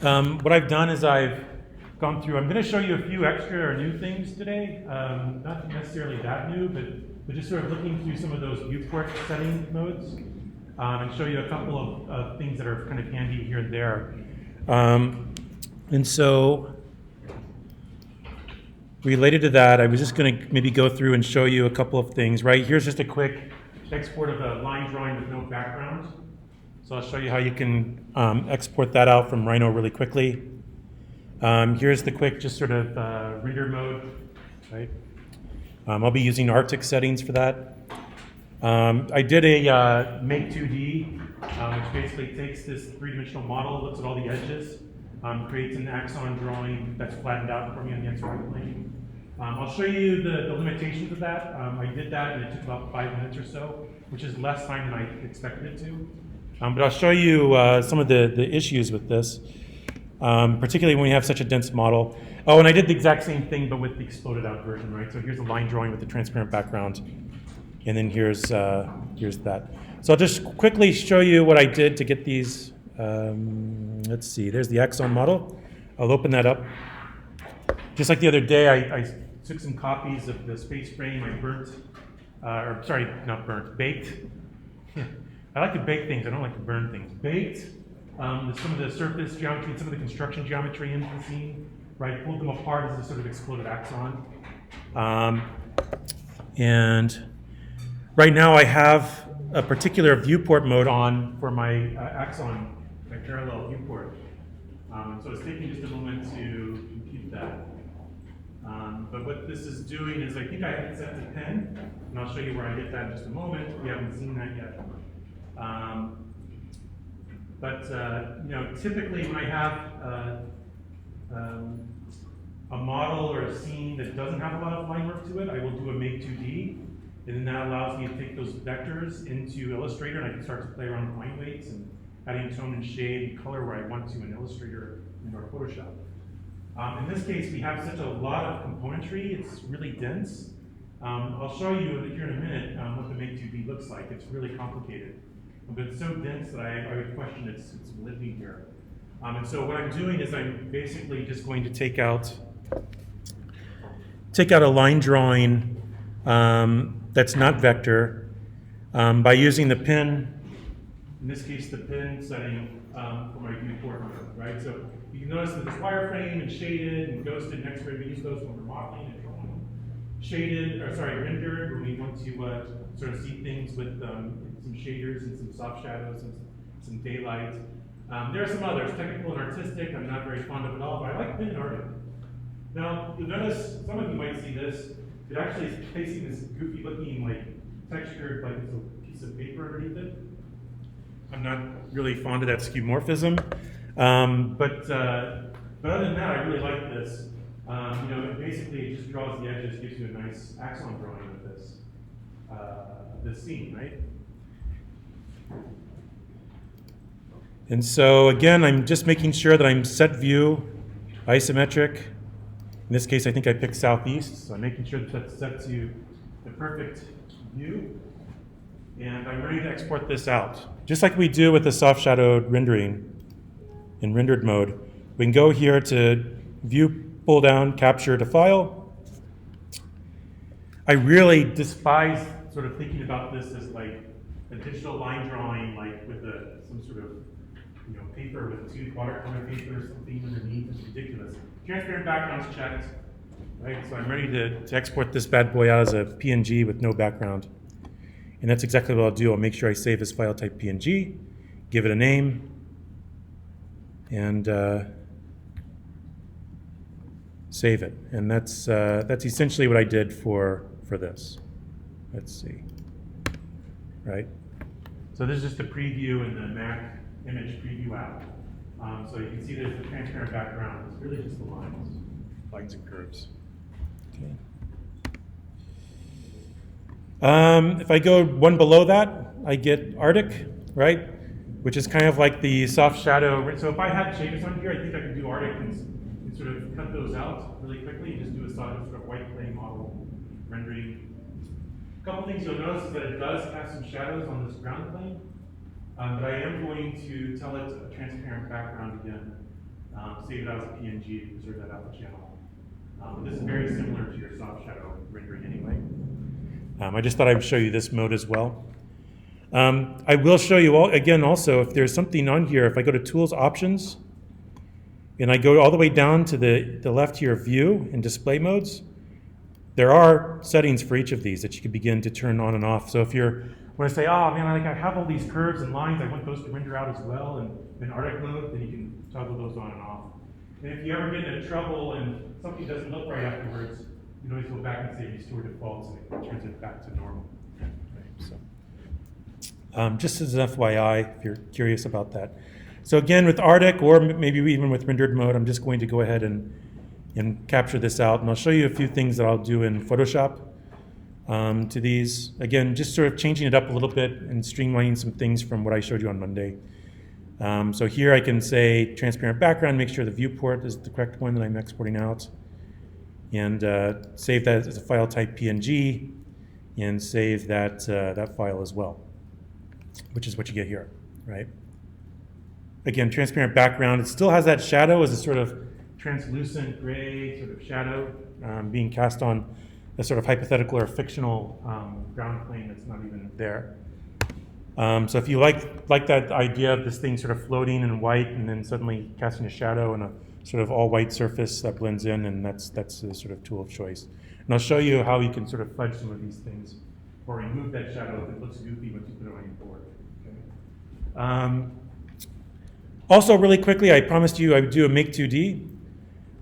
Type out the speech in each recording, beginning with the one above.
What I've done is I've gone through, I'm going to show you a few extra or new things today. Not necessarily that new, but just sort of looking through some of those viewport setting modes and show you a couple of things that are kind of handy here and there. And so related to that, I was just going to maybe go through and show you a couple of things, right? Here's just a quick export of a line drawing with no background. So I'll show you how you can export that out from Rhino really quickly. Here's the quick just sort of render mode, right? I'll be using Arctic settings for that. I did a Make 2D, which basically takes this three-dimensional model, looks at all the edges, creates an axon drawing that's flattened out for me on the XY plane. I'll show you the limitations of that. I did that and it took about 5 minutes or so, which is less time than I expected it to. But I'll show you some of the issues with this, particularly when we have such a dense model. Oh, and I did the exact same thing, but with the exploded out version, right? So here's a line drawing with the transparent background, and then here's that. So I'll just quickly show you what I did to get these. Let's see, there's the axon model. I'll open that up. Just like the other day, I took some copies of the space frame I burnt, or sorry, not burnt, baked. I like to bake things, I don't like to burn things. Baked some of the surface geometry and some of the construction geometry into the scene, right? Pulled them apart as a sort of exploded axon. And right now I have a particular viewport mode on for my axon, my parallel viewport. So it's taking just a moment to compute that. But what this is doing is I think I have it set to 10, and I'll show you where I get that in just a moment. We haven't seen that yet. Typically when I have a model or a scene that doesn't have a lot of line work to it, I will do a Make 2D, and then that allows me to take those vectors into Illustrator, and I can start to play around with line weights and adding tone and shade and color where I want to in Illustrator or Photoshop. In this case, we have such a lot of componentry, it's really dense. I'll show you here in a minute what the Make 2D looks like. It's really complicated, but it's so dense that I would question its validity here. And so what I'm doing is I'm basically just going to take out a line drawing that's not vector by using the pin, in this case the pin setting for my viewport mode, right? So you can notice that it's wireframe and shaded and ghosted and X-ray. We use those when we're modeling and drawing. Rendered when we want to sort of see things with some shaders and some soft shadows and some daylight. There are some others, technical and artistic, I'm not very fond of at all, but I like pin and Arctic. Now, you'll notice, some of you might see this, it actually is placing this goofy looking, like, textured, like it's a piece of paper underneath it. I'm not really fond of that skeuomorphism. But other than that, I really like this. Basically it just draws the edges, gives you a nice axon drawing of this scene, right? And so again, I'm just making sure that I'm set view, isometric. In this case, I think I picked southeast, so I'm making sure that that's set to the perfect view. And I'm ready to export this out. Just like we do with the soft shadowed rendering in rendered mode, we can go here to view, pull down, capture to file. I really despise sort of thinking about this as like a digital line drawing, like with some sort of paper with two watercolor paper or something underneath. It's ridiculous. Transparent background's checked, right? So I'm ready to export this bad boy out as a PNG with no background. And that's exactly what I'll do. I'll make sure I save this file type PNG, give it a name, and save it. And that's essentially what I did for this. Let's see, right? So this is just a preview in the Mac image preview app. So you can see there's the transparent background. It's really just the lines and curves. Okay. If I go one below that, I get Arctic, right? Which is kind of like the soft shadow. So if I had shaders on here, I think I could do Arctic and sort of cut those out really quickly and just do a sort of white plane model rendering. A couple things you'll notice is that it does have some shadows on this ground plane, but I am going to tell it a transparent background again. save it out as a PNG, preserve that alpha channel. This is very similar to your soft shadow rendering anyway. I just thought I would show you this mode as well. I will show you all again also if there's something on here. If I go to Tools Options and I go all the way down to the left here, View and Display Modes, there are settings for each of these that you can begin to turn on and off. So if you're want to say, oh man, I have all these curves and lines, I want those to render out as well in Arctic mode, then you can toggle those on and off. And if you ever get into trouble and something doesn't look right afterwards, you can always go back and say restore defaults and it turns it back to normal. Right, so, just as an FYI, if you're curious about that. So again, with Arctic, or maybe even with rendered mode, I'm just going to go ahead and capture this out. And I'll show you a few things that I'll do in Photoshop to these. Again, just sort of changing it up a little bit and streamlining some things from what I showed you on Monday. So here I can say transparent background, make sure the viewport is the correct one that I'm exporting out. And save that as a file type PNG and save that, that file as well, which is what you get here, right? Again, transparent background. It still has that shadow as a sort of translucent gray sort of shadow being cast on a sort of hypothetical or fictional ground plane that's not even there. So if you like that idea of this thing sort of floating in white and then suddenly casting a shadow on a sort of all white surface that blends in, and that's the sort of tool of choice. And I'll show you how you can sort of fudge some of these things or remove that shadow if it looks goofy once you put it on your board. Okay. Also, really quickly, I promised you I would do a Make 2D.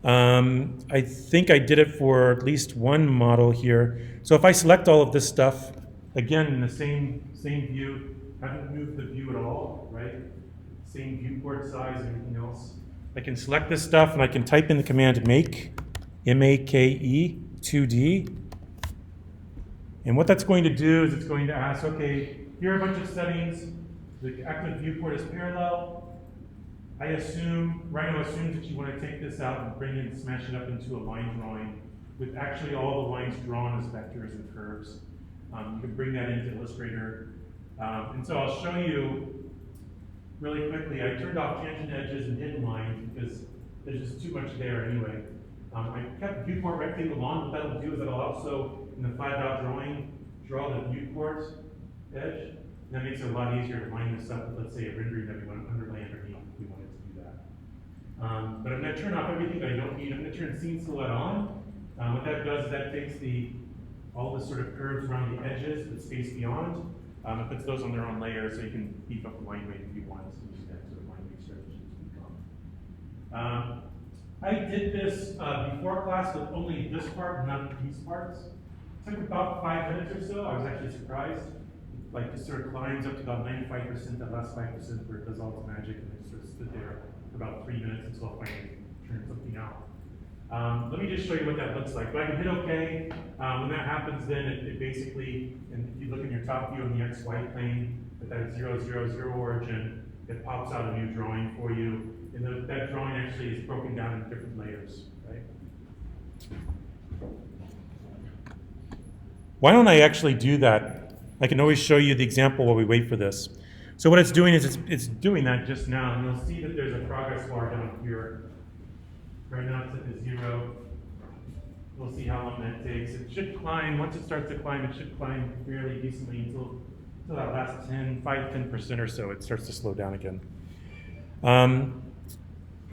I think I did it for at least one model here. So if I select all of this stuff, again, in the same view, haven't moved the view at all, right? Same viewport size and everything else. I can select this stuff and I can type in the command make, M-A-K-E, 2D. And what that's going to do is it's going to ask, okay, here are a bunch of settings. The active viewport is parallel. Rhino assumes that you want to take this out and bring it and smash it up into a line drawing with actually all the lines drawn as vectors and curves. You can bring that into Illustrator. And so I'll show you really quickly. I turned off tangent edges and hidden lines because there's just too much there anyway. I kept viewport rectangle on. What that'll do is it'll also, in the 5-dot drawing, draw the viewport edge. And that makes it a lot easier to line this up with, let's say, a rendering that we want to underlay underneath if we wanted to do that. But I'm going to turn off everything that I don't need. I'm going to turn Scene Silhouette on. What that does is that takes all the sort of curves around the edges, the space beyond, it puts those on their own layers so you can beef up the line weight if you want to use that sort of line weight strategy. I did this before class with only this part, not these parts. It took about 5 minutes or so. I was actually surprised. Like it sort of climbs up to about 95%, that last 5% where it does all its magic, and it sort of stood there for about 3 minutes until I finally turned something out. Let me just show you what that looks like. But I can hit OK. When that happens, then it basically, and if you look in your top view on the XY plane, with that 0, 0, 0 origin, it pops out a new drawing for you. And that drawing actually is broken down into different layers, right? Why don't I actually do that? I can always show you the example while we wait for this. So what it's doing is it's doing that just now, and you'll see that there's a progress bar down here. Right now it's at the 0. We'll see how long that takes. It should climb. Once it starts to climb, it should climb fairly decently until that last 5-10% or so. It starts to slow down again.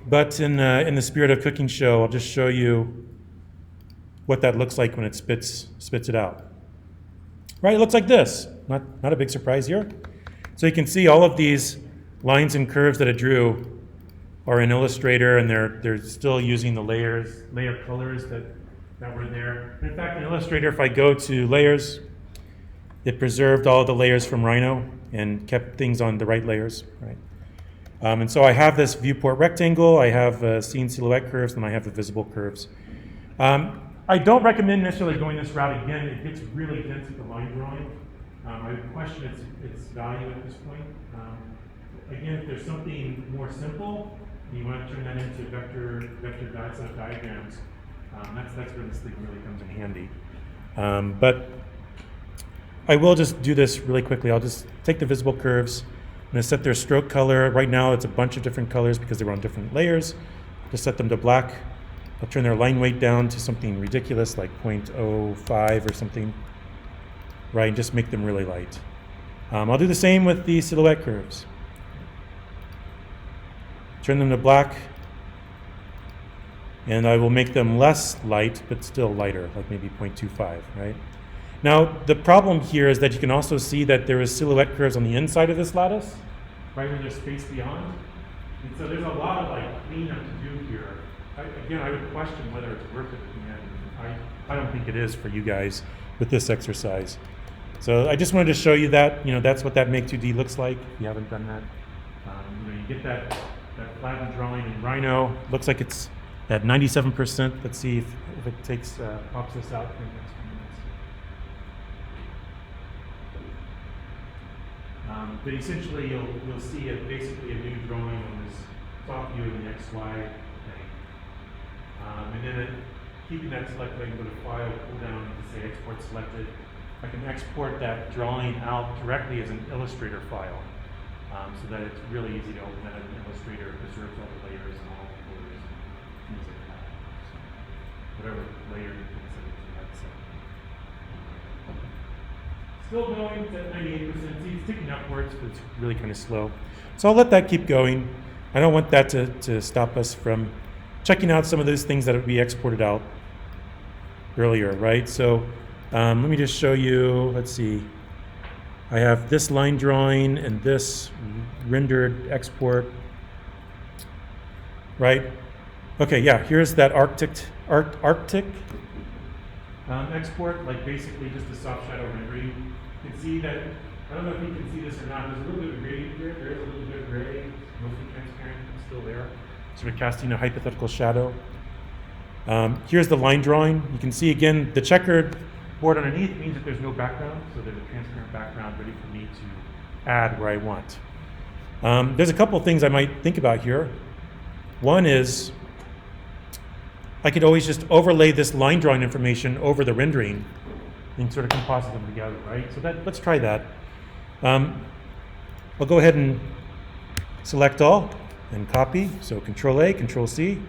But in the spirit of cooking show, I'll just show you what that looks like when it spits it out. Right, it looks like this. Not a big surprise here. So you can see all of these lines and curves that I drew are in Illustrator, and they're still using the layer colors that were there. In fact, in Illustrator, if I go to layers, it preserved all the layers from Rhino and kept things on the right layers, right? And so I have this viewport rectangle, I have scene silhouette curves, and I have the visible curves. I don't recommend necessarily going this route again. It gets really dense with the line drawing. I would question its value at this point. Again, if there's something more simple, and you want to turn that into vector set of diagrams, that's where this thing really comes in handy. But I will just do this really quickly. I'll just take the visible curves. I'm going to set their stroke color. Right now it's a bunch of different colors because they were on different layers. Just set them to black. I'll turn their line weight down to something ridiculous like 0.05 or something, right? And just make them really light. I'll do the same with the silhouette curves. Turn them to black, and I will make them less light, but still lighter, like maybe 0.25, right? Now, the problem here is that you can also see that there is silhouette curves on the inside of this lattice, right where there's space beyond. And so there's a lot of like cleanup to do here. Again, I would question whether it's worth it in the end. I don't think it is for you guys with this exercise. So I just wanted to show you that, that's what that Make 2D looks like. If you haven't done that, you get that flattened drawing in Rhino. Looks like it's at 97%. Let's see if it takes pops this out for the next few minutes. But essentially, you'll see basically a new drawing on this top view of the XY thing. And then keeping that selected, I can go to File, pull down and say Export Selected. I can export that drawing out directly as an Illustrator file, so that it's really easy to open that as an Illustrator. It preserves all the layers and all the colors and things like that. So whatever layer you can set it to, that's it. Still going, it's at 98%. See, it's ticking upwards, but it's really kind of slow. So I'll let that keep going. I don't want that to stop us from checking out some of those things that we exported out earlier, right? So let me just show you, let's see. I have this line drawing and this rendered export, right? Okay, yeah, here's that Arctic export, like basically just a soft shadow rendering. You can see that, I don't know if you can see this or not, there's a little bit of gradient here. There is a little bit of gray, it's mostly transparent, it's still there. Sort of casting a hypothetical shadow. Here's the line drawing. You can see again, the checkered board underneath means that there's no background, so there's a transparent background ready for me to add where I want. There's a couple things I might think about here. One is, I could always just overlay this line drawing information over the rendering and sort of composite them together, right? So let's try that. I'll go ahead and select all and copy. So Control A, Control C,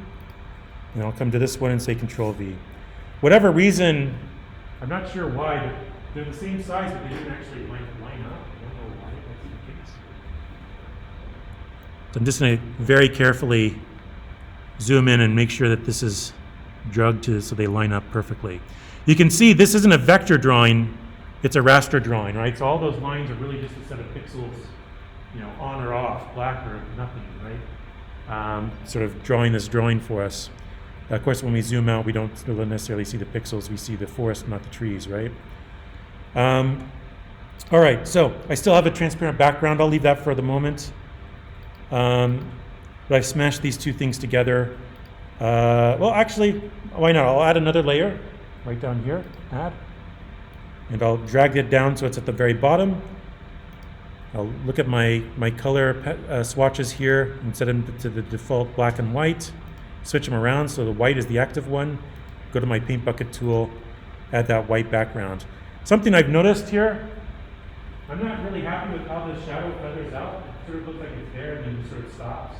and I'll come to this one and say Control V. Whatever reason, I'm not sure why, but they're the same size, but they didn't actually line up. I don't know why that's the case. So I'm just going to very carefully zoom in and make sure that this is drugged so they line up perfectly. You can see this isn't a vector drawing, it's a raster drawing, right? So all those lines are really just a set of pixels, on or off, black or nothing, right? Sort of drawing this drawing for us. Of course, when we zoom out, we don't necessarily see the pixels, we see the forest, not the trees, right? All right, so I still have a transparent background. I'll leave that for the moment. But I've smashed these two things together. Well, actually, why not? I'll add another layer right down here, add. And I'll drag it down so it's at the very bottom. I'll look at my color swatches here and set them to the default black and white. Switch them around so the white is the active one. Go to my paint bucket tool, add that white background. Something I've noticed here, I'm not really happy with how the shadow feathers out. It sort of looks like it's there and then it sort of stops.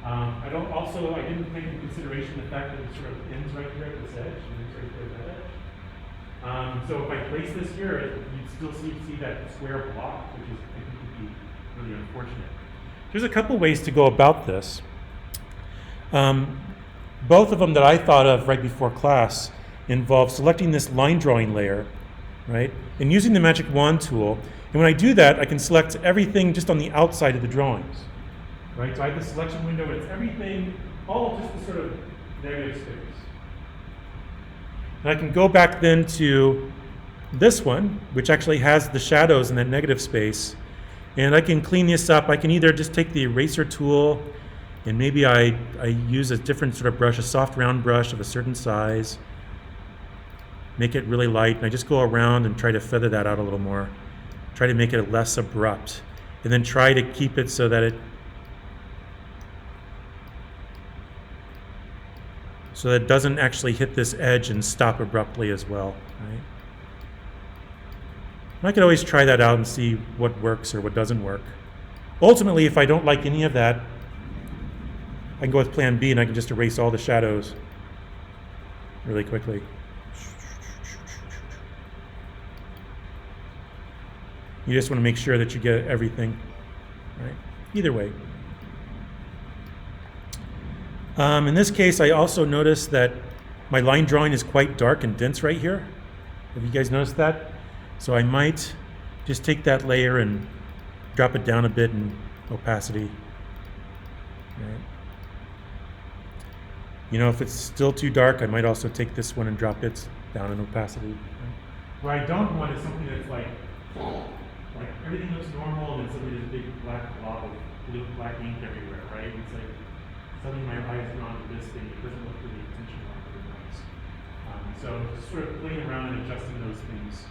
I didn't take into consideration the fact that it sort of ends right here at this edge and then sort of goes that edge. So if I place this here, you'd still see that square block, which I think would be really unfortunate. There's a couple ways to go about this. Both of them that I thought of right before class involve selecting this line drawing layer, right, and using the magic wand tool. And when I do that, I can select everything just on the outside of the drawings, right? So I have the selection window, and it's everything, all just the sort of negative space. And I can go back then to this one, which actually has the shadows in that negative space, and I can clean this up. I can either just take the eraser tool, and maybe I use a different sort of brush, a soft round brush of a certain size, make it really light, and I just go around and try to feather that out a little more, try to make it less abrupt, and then try to keep it so that it doesn't actually hit this edge and stop abruptly as well, right? And I can always try that out and see what works or what doesn't work. Ultimately, if I don't like any of that, I can go with plan B and I can just erase all the shadows really quickly. You just want to make sure that you get everything, right? Either way. In this case, I also noticed that my line drawing is quite dark and dense right here. Have you guys noticed that? So I might just take that layer and drop it down a bit in opacity. Right. You know, if it's still too dark, I might also take this one and drop it down in opacity. What I don't want is something that's like everything looks normal and then suddenly there's a big black blob of blue, black ink everywhere, right? It's like suddenly my eye is drawn to this thing. It doesn't look really intentional or really nice. So just sort of playing around and adjusting those things.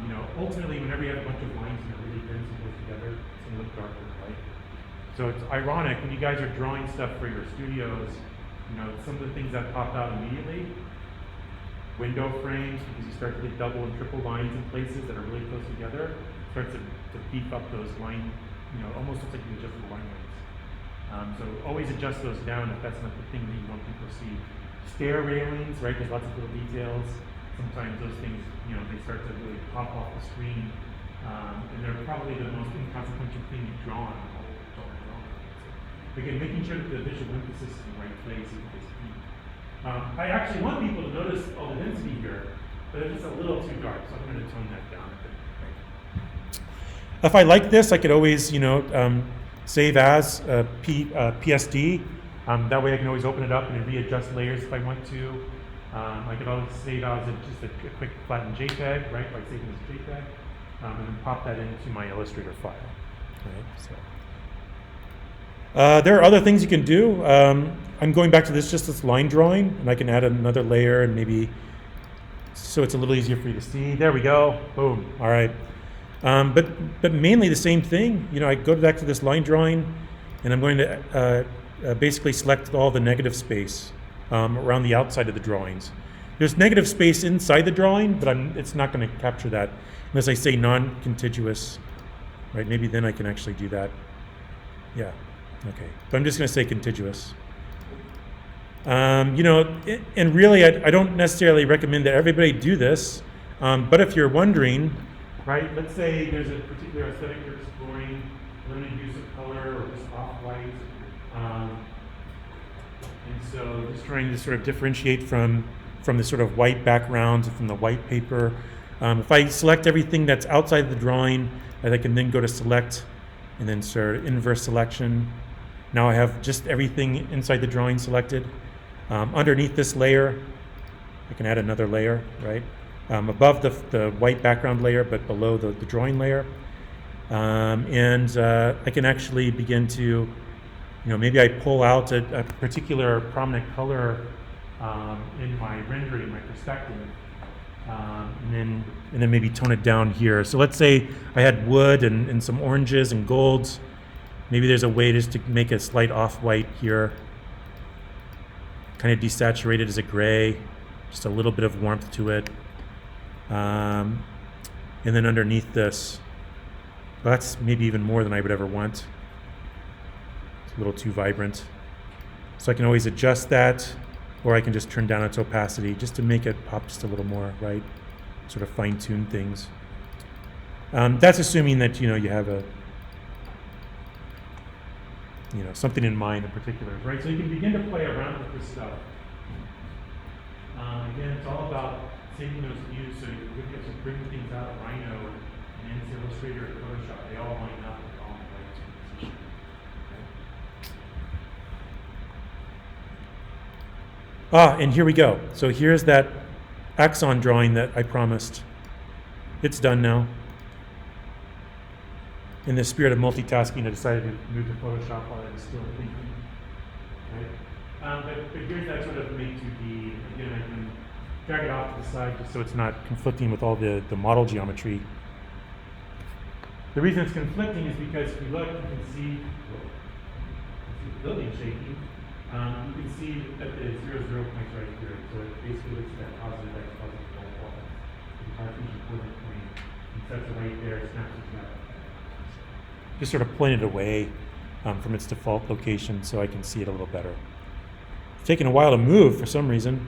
You know, ultimately, whenever you have a bunch of lines that are really dense and close together, it's going to look darker, right? So it's ironic when you guys are drawing stuff for your studios. You know, some of the things that popped out immediately, window frames, because you start to get double and triple lines in places that are really close together, starts to beef up those line, you know, almost looks like you adjust the line weights. So always adjust those down if that's not the thing that you want people to see. Stair railings, right, there's lots of little details. Sometimes those things, you know, they start to really pop off the screen, and they're probably the most inconsequential thing you've drawn. Again, making sure that the visual emphasis is in the right place is key. I actually want people to notice all the density here, but it's a little too dark, so I'm going to tone that down a bit. If I like this, I could always, you know, save as PSD. That way I can always open it up and readjust layers if I want to. I could always save as just a quick flattened JPEG, right, by saving this JPEG, and then pop that into my Illustrator file. Right, so. There are other things you can do. I'm going back to this line drawing, and I can add another layer and maybe so it's a little easier for you to see. There we go. Boom. All right. But mainly the same thing. You know, I go back to this line drawing, and I'm going to basically select all the negative space around the outside of the drawings. There's negative space inside the drawing, but it's not going to capture that unless I say non-contiguous. Right? Maybe then I can actually do that. Yeah. Okay, but I'm just going to say contiguous. You know, and really, I don't necessarily recommend that everybody do this, but if you're wondering, right, let's say there's a particular aesthetic you're exploring, limited use of color or just off-white, and so just trying to sort of differentiate from the sort of white background, from the white paper. If I select everything that's outside the drawing, I can then go to select and then sort of inverse selection. Now I have just everything inside the drawing selected. Underneath this layer, I can add another layer, right? Above the white background layer, but below the drawing layer. And I can actually begin to, you know, maybe I pull out a particular prominent color in my rendering, my perspective, and then maybe tone it down here. So let's say I had wood and some oranges and golds. Maybe there's a way just to make a slight off-white here, kind of desaturated as a gray, just a little bit of warmth to it. And then underneath this, well, that's maybe even more than I would ever want. It's a little too vibrant. So I can always adjust that, or I can just turn down its opacity just to make it pop just a little more, right? Sort of fine-tune things. That's assuming that, you know, you have something in mind in particular, right? So you can begin to play around with this stuff. Again, it's all about taking those views, so you get to bring things out of Rhino and into Illustrator and Photoshop. They all line up with all in the right position. Okay. And here we go. So here's that axon drawing that I promised. It's done now. In the spirit of multitasking, I decided to move to Photoshop while I was still thinking. Right? But here's that sort of made 2D. Again, I can drag it off to the side just so it's not conflicting with all the model geometry. The reason it's conflicting is because if you look, you can see the building shaking. You can see that the 0, 0 points right here. So it basically looks at that positive X, positive Y point. The Cartesian coordinate plane. It sets it right there, it snaps it back. Just sort of pointed away. from its default location so I can see it a little better. It's taken a while to move for some reason.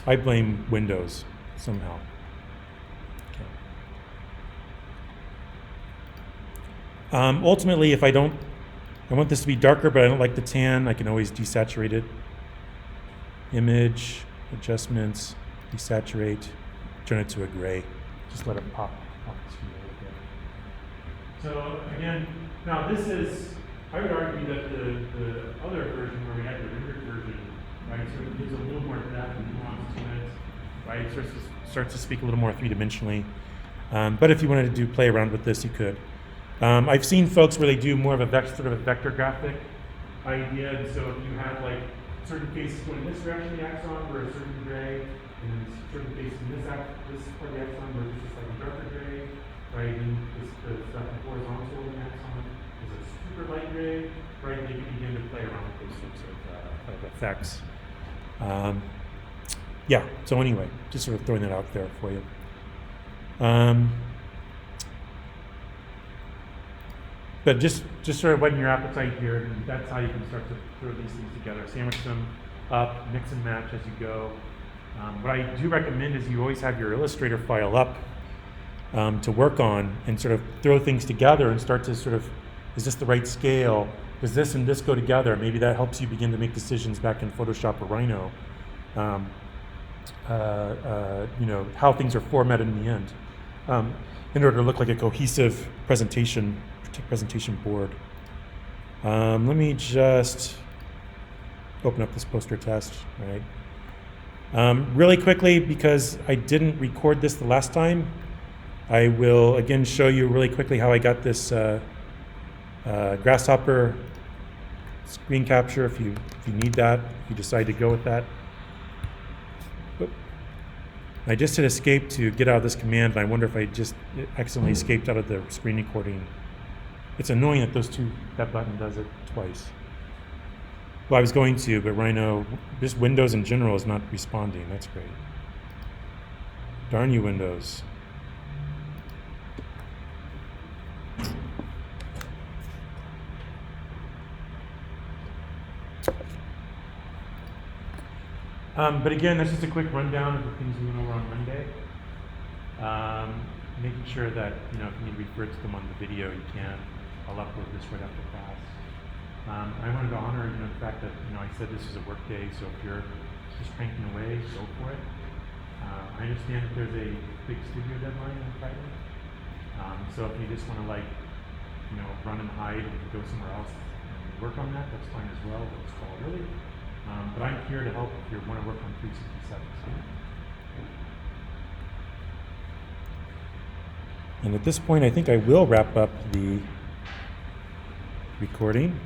I blame Windows somehow. Okay. Ultimately, if I want this to be darker, but I don't like the tan, I can always desaturate it. Image, adjustments, desaturate, turn it to a gray. Just let it pop the screen a little bit. So again, now this is, I would argue that the other version where we had the rendered version, right, so it gives a little more depth and nuance to it, right? It starts to speak a little more three-dimensionally. But if you wanted to play around with this, you could. I've seen folks where they do more of a sort of a vector graphic idea, and so if you have like certain faces going in this direction of the axon for a certain gray, and then certain faces in this part of the axon where this is like a darker gray, right, and the stuff horizontal in the axon is a super light gray, right, they can begin to play around with those sorts of effects. Yeah, so anyway, just sort of throwing that out there for you. But just sort of whetting your appetite here, and that's how you can start to throw these things together. Sandwich them up, mix and match as you go. What I do recommend is you always have your Illustrator file up to work on and sort of throw things together and start to sort of, is this the right scale? Does this and this go together? Maybe that helps you begin to make decisions back in Photoshop or Rhino. You know, how things are formatted in the end in order to look like a cohesive presentation board. Let me just open up this poster test, right? Really quickly, because I didn't record this the last time, I will again show you really quickly how I got this Grasshopper screen capture if you need that, if you decide to go with that. I just hit escape to get out of this command, and I wonder if I just accidentally escaped out of the screen recording. It's annoying that that button does it twice. Well, I was going to, but Rhino, just Windows in general is not responding. That's great. Darn you, Windows. But again, that's just a quick rundown of the things we went over on Monday. Making sure that, you know, if you need to refer to them on the video, you can. I'll upload this right after class. I wanted to honor, you know, the fact that, you know, I said this is a work day, so if you're just cranking away, go for it. I understand that there's a big studio deadline on Friday. So if you just want to, like, you know, run and hide and go somewhere else and work on that, that's fine as well. Let's call it early. But I'm here to help if you want to work on 367. And at this point, I think I will wrap up the recording.